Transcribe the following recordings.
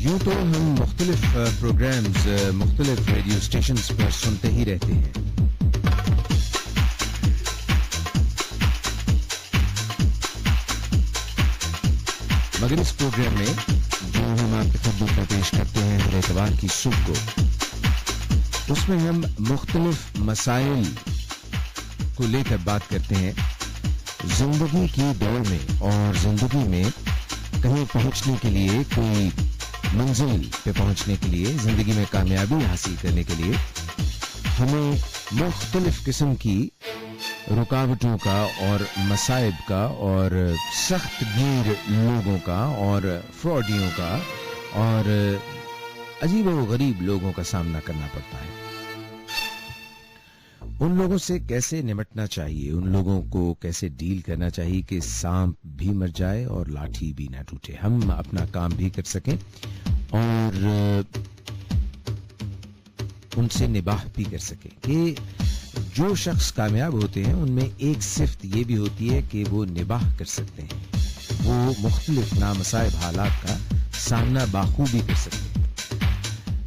یوں تو ہم مختلف پروگرامز مختلف ریڈیو اسٹیشنز پر سنتے ہی رہتے ہیں، مگر اس پروگرام میں جو ہم آپ کی خدمت میں پیش کرتے ہیں ہر اتوار کی صبح کو، اس میں ہم مختلف مسائل کو لے کر بات کرتے ہیں زندگی کی دوڑ میں، اور زندگی میں کہیں پہنچنے کے لیے، کوئی منزل پہ پہنچنے کے لیے، زندگی میں کامیابی حاصل کرنے کے لیے ہمیں مختلف قسم کی رکاوٹوں کا اور مصائب کا اور سخت گیر لوگوں کا اور فراڈیوں کا اور عجیب و غریب لوگوں کا سامنا کرنا پڑتا ہے۔ ان لوگوں سے کیسے نمٹنا چاہیے، ان لوگوں کو کیسے ڈیل کرنا چاہیے کہ سانپ بھی مر جائے اور لاٹھی بھی نہ ٹوٹے، ہم اپنا کام بھی کر سکیں اور ان سے نباہ بھی کر سکیں۔ کہ جو شخص کامیاب ہوتے ہیں ان میں ایک صفت یہ بھی ہوتی ہے کہ وہ نباہ کر سکتے ہیں، وہ مختلف نامصائب حالات کا سامنا بخوبی کر سکتے ہیں۔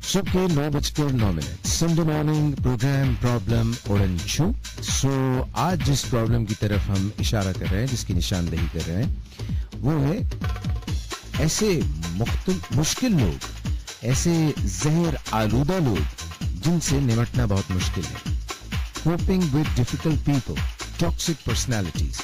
صبح کے 9:09 Sunday morning programme problem orange show. So آج جس پرابلم کی طرف ہم اشارہ کر رہے ہیں، جس کی نشاندہی کر رہے ہیں، وہ ہے ایسے مشکل لوگ، ایسے زہر آلودہ لوگ جن سے نمٹنا بہت مشکل ہے۔ Coping with difficult people, toxic personalities.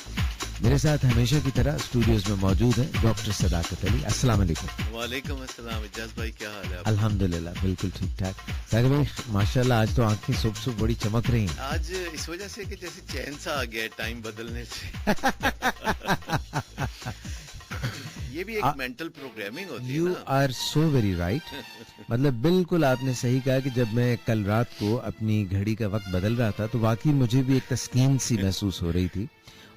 میرے ساتھ ہمیشہ کی طرح اسٹوڈیوز میں موجود ہیں ڈاکٹر صداقت علی۔ السلام علیکم۔ وعلیکم السلام۔ اجاز بھائی کیا حال ہے؟ الحمدللہ بالکل ٹھیک ٹھاک۔ صاحب بھائی ماشاءاللہ آج تو آنکھیں صبح صبح بڑی چمک رہی ہیں۔ آج اس وجہ سے کہ جیسے چین سا آ گیا ہے ٹائم بدلنے سے۔ یہ بھی ایک مینٹل پروگرامنگ ہوتی ہے۔ You are so very right. مطلب بالکل آپ نے صحیح کہا کہ جب میں کل رات کو اپنی گھڑی کا وقت بدل رہا تھا تو واقعی مجھے بھی ایک تسکین سی محسوس ہو رہی تھی،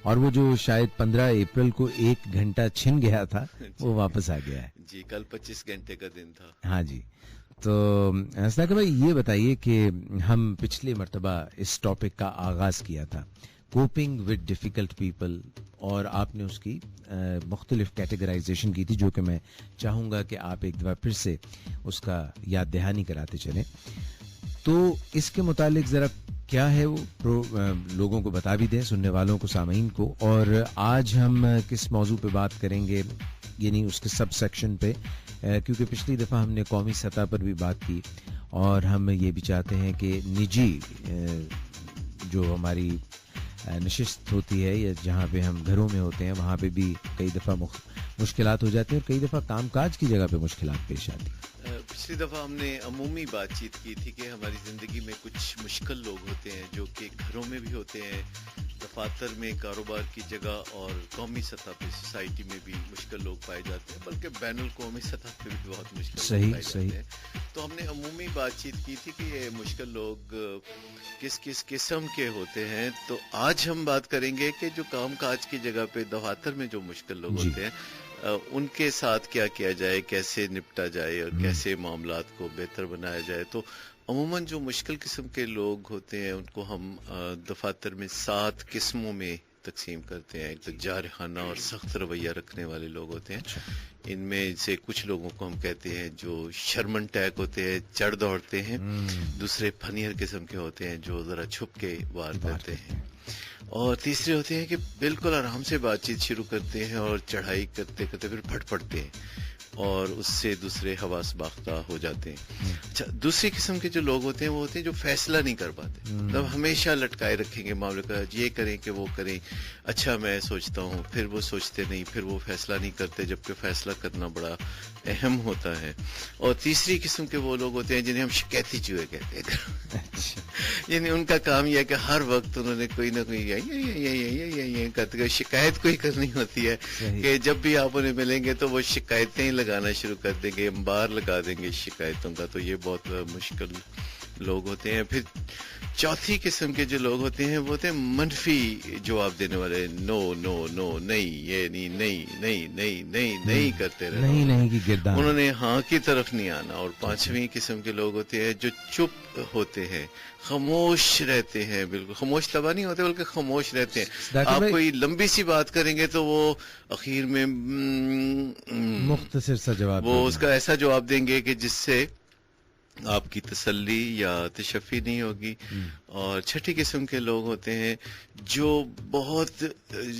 اور وہ جو شاید 15 اپریل کو 1 گھنٹہ چھن گیا تھا وہ واپس آ گیا ہے۔ جی کل 25 گھنٹے کا دن تھا۔ ہاں جی۔ تو صداقت بھائی یہ بتائیے کہ ہم پچھلی مرتبہ اس ٹاپک کا آغاز کیا تھا، کوپنگ ود ڈیفیکلٹ پیپل، اور آپ نے اس کی مختلف کیٹیگرائزیشن کی تھی، جو کہ میں چاہوں گا کہ آپ ایک دفعہ پھر سے اس کا یاد دہانی کراتے چلیں۔ تو اس کے متعلق ذرا کیا ہے وہ لوگوں کو بتا بھی دیں، سننے والوں کو، سامعین کو، اور آج ہم کس موضوع پہ بات کریں گے، یعنی اس کے سب سیکشن پہ، کیونکہ پچھلی دفعہ ہم نے قومی سطح پر بھی بات کی، اور ہم یہ بھی چاہتے ہیں کہ نجی جو ہماری نشست ہوتی ہے یا جہاں پہ ہم گھروں میں ہوتے ہیں وہاں پہ بھی کئی دفعہ مشکلات ہو جاتی ہیں، اور کئی دفعہ کام کاج کی جگہ پہ مشکلات پیش آتی ہیں۔ پچھلی دفعہ ہم نے عمومی بات چیت کی تھی کہ ہماری زندگی میں کچھ مشکل لوگ ہوتے ہیں جو کہ گھروں میں بھی ہوتے ہیں، دفاتر میں، کاروبار کی جگہ، اور قومی سطح پہ سوسائٹی میں بھی مشکل لوگ پائے جاتے ہیں، بلکہ بین الاقوامی سطح پہ بھی بہت مشکل لوگ پائے جاتے ہیں۔ تو ہم نے عمومی بات چیت کی تھی کہ یہ مشکل لوگ کس کس قسم کے ہوتے ہیں۔ تو آج ہم بات کریں گے کہ جو کام کاج کی جگہ پہ دفاتر میں جو مشکل لوگ ہوتے ہیں ان کے ساتھ کیا کیا جائے، کیسے نپٹا جائے، اور کیسے معاملات کو بہتر بنایا جائے۔ تو عموماً جو مشکل قسم کے لوگ ہوتے ہیں ان کو ہم دفاتر میں 7 قسموں میں تقسیم کرتے ہیں۔ ایک تو جارحانہ اور سخت رویہ رکھنے والے لوگ ہوتے ہیں، ان میں سے کچھ لوگوں کو ہم کہتے ہیں جو شرمن ٹیک ہوتے ہیں، چڑھ دوڑتے ہیں۔ دوسرے فنیر قسم کے ہوتے ہیں جو ذرا چھپ کے وار کرتے ہیں، اور تیسرے ہوتے ہیں کہ بالکل آرام سے بات چیت شروع کرتے ہیں اور چڑھائی کرتے کرتے پھر پھٹ پڑتے ہیں اور اس سے دوسرے حواس باختہ ہو جاتے ہیں۔ اچھا، دوسری قسم کے جو لوگ ہوتے ہیں وہ ہوتے ہیں جو فیصلہ نہیں کر پاتے، مطلب ہمیشہ لٹکائے رکھیں گے معاملے کا، یہ کریں کہ وہ کریں، اچھا میں سوچتا ہوں، پھر وہ سوچتے نہیں، پھر وہ فیصلہ نہیں کرتے، جبکہ فیصلہ کرنا بڑا اہم ہوتا ہے۔ اور تیسری قسم کے وہ لوگ ہوتے ہیں جنہیں ہم شکایتی چوہے کہتے ہیں، یعنی ان کا کام یہ ہے کہ ہر وقت انہوں نے کوئی نہ کوئی کرتے شکایت کوئی کرنی ہوتی ہے کہ جب بھی آپ انہیں ملیں گے تو وہ شکایتیں لگانا شروع کر دیں گے، انبار لگا دیں گے شکایتوں کا۔ تو یہ بہت مشکل لوگ ہوتے ہیں۔ پھر चौथी किस्म के जो लोग होते हैं वो होते हैं मनफी जवाब देने वाले, नो नो नो, नहीं ये नहीं, नहीं नहीं नहीं नहीं नहीं करते रहना, नहीं नहीं की गिरदान, उन्होंने हाँ की तरफ नहीं आना। और पांचवी किस्म के लोग होते हैं जो चुप होते हैं, खामोश रहते हैं, बिल्कुल खामोश तबा नहीं होते बल्कि खामोश रहते हैं। आप कोई लंबी सी बात करेंगे तो वो आखिर में मुख्तसर सा जवाब, वो उसका ऐसा जवाब देंगे कि जिससे आपकी तसल्ली या तशफ़ी नहीं होगी। और छठी किस्म के लोग होते हैं जो बहुत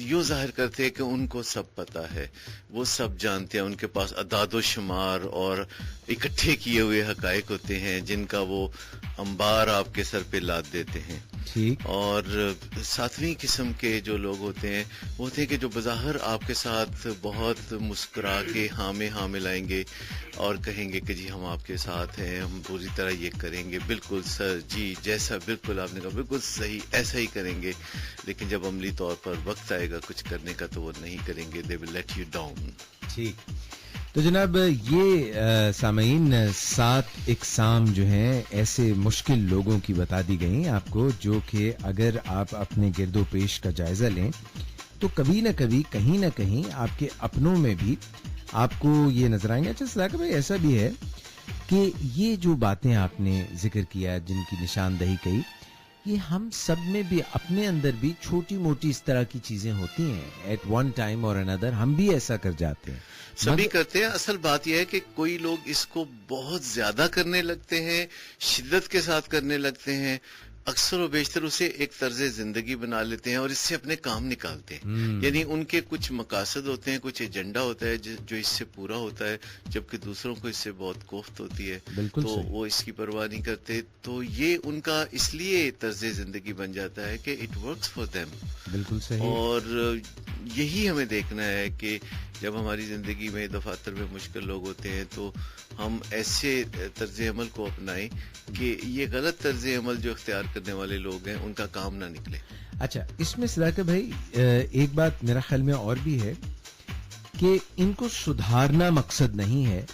यूं जाहिर करते हैं कि उनको सब पता है, वो सब जानते हैं, उनके पास अदाद शुमार और इकट्ठे किए हुए हकायक होते हैं जिनका वो अंबार आपके सर पे लाद देते हैं। ठीक। और सातवीं किस्म के जो लोग होते हैं वो होते हैं कि जो बज़ाहिर आपके साथ बहुत मुस्कुरा के हाँ में हाँ मिलाएंगे और कहेंगे कि जी हम आपके साथ हैं, हम पूरी तरह ये करेंगे, बिल्कुल सर जी जैसा बिल्कुल आपने कहा बिल्कुल सही ऐसा ही करेंगे, लेकिन जब अमली तौर पर वक्त आएगा कुछ करने का तो वो नहीं करेंगे, they will let you down. ठीक। तो जनाब ये सामीन 7 इकसाम जो हैं ऐसे मुश्किल लोगों की बता दी गई आपको, जो कि अगर आप अपने गिरदो पेश का जायजा लें तो कभी ना कभी कहीं ना कहीं आपके अपनों में भी आपको ये नजर आएंगे। अच्छा सदाकत भाई, ऐसा भी है कि ये जो बातें आपने जिक्र किया, जिनकी निशानदही कही, ये हम सब में भी अपने अंदर भी छोटी मोटी इस तरह की चीजें होती हैं। एट वन टाइम और अनदर हम भी ऐसा कर जाते हैं, सभी करते हैं। असल बात यह है कि कोई लोग इसको बहुत ज्यादा करने लगते हैं, शिद्दत के साथ करने लगते हैं, अक्सर और बेशतर उसे एक तर्ज जिंदगी बना लेते हैं और इससे अपने काम निकालते हैं। यानी उनके कुछ मकासद होते हैं, कुछ एजेंडा होता है जो इससे पूरा होता है, जबकि दूसरों को इससे बहुत कोफ्त होती है, तो वो इसकी परवाह नहीं करते। तो ये उनका इसलिए तर्ज जिंदगी बन जाता है कि इट वर्क्स फॉर देम। बिल्कुल सही। और यही हमें देखना है कि जब हमारी जिंदगी में दफातर में मुश्किल लोग होते हैं तो हम ऐसे तर्ज अमल को अपनाएं कि ये गलत तर्ज अमल जो इख्तियार करने वाले लोग हैं उनका काम ना निकले। अच्छा, इसमें सदाकत भाई एक बात मेरा ख्याल में और भी है कि इनको सुधारना मकसद नहीं है,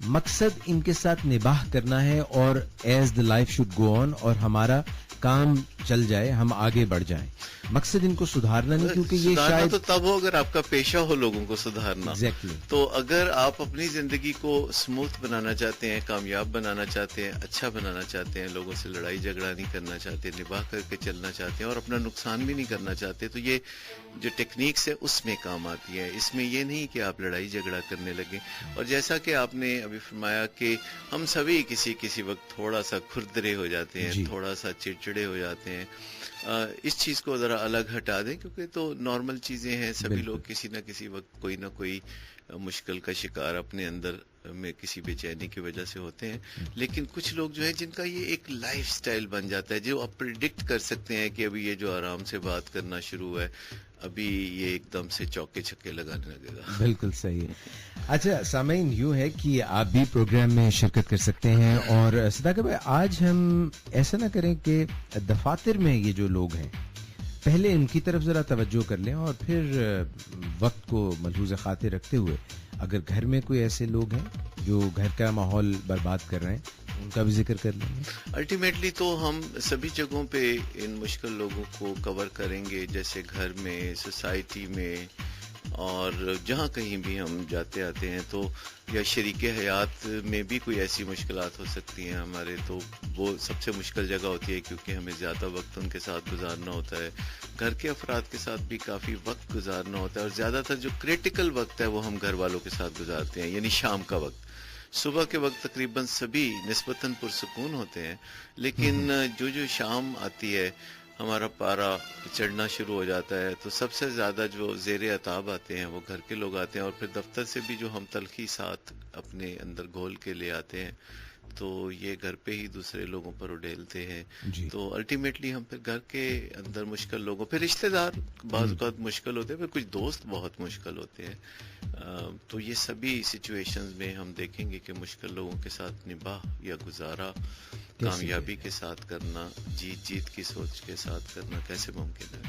मकसद इनके साथ निबाह करना है और as the life should go on और हमारा काम चल जाए, हम आगे बढ़ जाएं। मकसद इनको सुधारना नहीं, क्योंकि ये शायद तो तब हो अगर आपका पेशा हो लोगों को सुधारना। Exactly. तो अगर आप अपनी जिंदगी को स्मूथ बनाना चाहते हैं, कामयाब बनाना चाहते हैं, अच्छा बनाना चाहते हैं, लोगों से लड़ाई झगड़ा नहीं करना चाहते, निभाह करके चलना चाहते हैं और अपना नुकसान भी नहीं करना चाहते, तो ये जो टेक्निक्स है उसमें काम आती है। इसमें ये नहीं कि आप लड़ाई झगड़ा करने लगे। और जैसा कि आपने अभी फरमाया कि हम सभी किसी वक्त थोड़ा सा खुरदरे हो जाते हैं, थोड़ा सा चिड़चिड़े हो जाते हैं, इस चीज को जरा अलग हटा दें, क्योंकि तो नॉर्मल चीजें हैं। सभी लोग किसी ना किसी वक्त कोई ना कोई मुश्किल का शिकार अपने अंदर में किसी बेचैनी की वजह से होते हैं। लेकिन कुछ लोग जो है जिनका ये एक लाइफ स्टाइल बन जाता है, जो आप प्रिडिक्ट कर सकते हैं कि अभी ये जो आराम से बात करना शुरू हुआ है, अभी ये एकदम से चौके छक्के लगाने लगेगा। बिल्कुल सही है। अच्छा सामीन, यूं है कि आप भी प्रोग्राम में शिरकत कर सकते हैं। और सदाकत भाई, आज हम ऐसा ना करें कि दफातर में ये जो लोग हैं पहले इनकी तरफ जरा तवज्जो कर लें और फिर वक्त को मलहूज़ खातिर रखते हुए अगर घर में कोई ऐसे लोग हैं जो घर का माहौल बर्बाद कर रहे हैं, उनका भी जिक्र कर लेंगे। अल्टीमेटली तो हम सभी जगहों पे इन मुश्किल लोगों को कवर करेंगे, जैसे घर में, सोसाइटी में, और जहाँ कहीं भी हम जाते आते हैं तो, या शरीके हयात में भी कोई ऐसी मुश्किलात हो सकती हैं हमारे, तो वो सबसे मुश्किल जगह होती है क्योंकि हमें ज़्यादा वक्त उनके साथ गुजारना होता है। घर के अफराद के साथ भी काफ़ी वक्त गुजारना होता है और ज़्यादातर जो क्रिटिकल वक्त है वो हम घर वालों के साथ गुजारते हैं, यानी शाम का वक्त। सुबह के वक्त तकरीबन सभी निस्बतन पुरसुकून होते हैं, लेकिन जो शाम आती है हमारा पारा चढ़ना शुरू हो जाता है, तो सबसे ज़्यादा जो ज़ेरे अताब आते हैं वो घर के लोग आते हैं, और फिर दफ्तर से भी जो हम तलखी साथ अपने अंदर घोल के ले आते हैं तो ये घर पे ही दूसरे लोगों पर उड़ेलते हैं। तो अल्टीमेटली हम फिर घर के अंदर मुश्किल लोगों, फिर रिश्तेदार बाज़ औक़ात मुश्किल होते हैं, फिर कुछ दोस्त बहुत मुश्किल होते हैं। तो ये सभी सिचुएशंस में हम देखेंगे कि मुश्किल लोगों के साथ निबाह या गुजारा कामयाबी के साथ करना, जीत की सोच के साथ करना कैसे मुमकिन है।